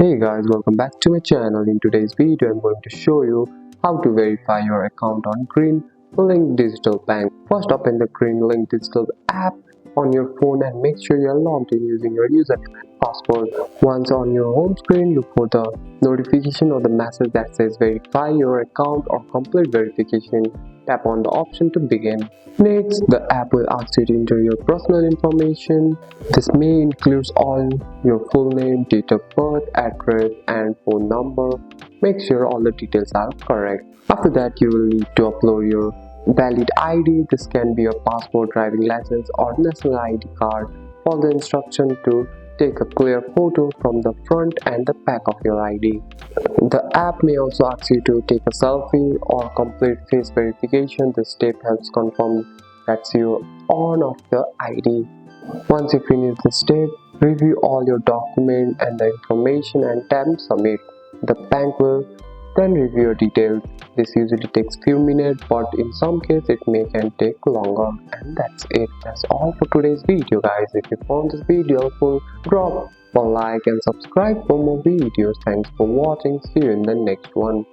Hey guys, welcome back to my channel. In today's video, I'm going to show you how to verify your account on Green Link Digital Bank. First, open the Green Link Digital app on your phone and make sure you're logged in using your username and password. Once on your home screen, look for the notification or the message that says verify your account or complete verification. Tap on the option to begin. Next, the app will ask you to enter your personal information. This may include all your full name, date of birth, address, and phone number. Make sure all the details are correct. After that, you will need to upload your valid ID. This can be your passport, driving license, or national ID card. Follow the instruction to take a clear photo from the front and the back of your ID. The app may also ask you to take a selfie or complete face verification. This step helps confirm that you on of the ID. Once you finish the step, review all your documents and the information and tap submit. The bank will then review your details. This usually takes few minutes, but in some cases it can take longer. And that's it. That's all for today's video, guys. If you found this video helpful, drop a like and subscribe for more videos. Thanks for watching. See you in the next one.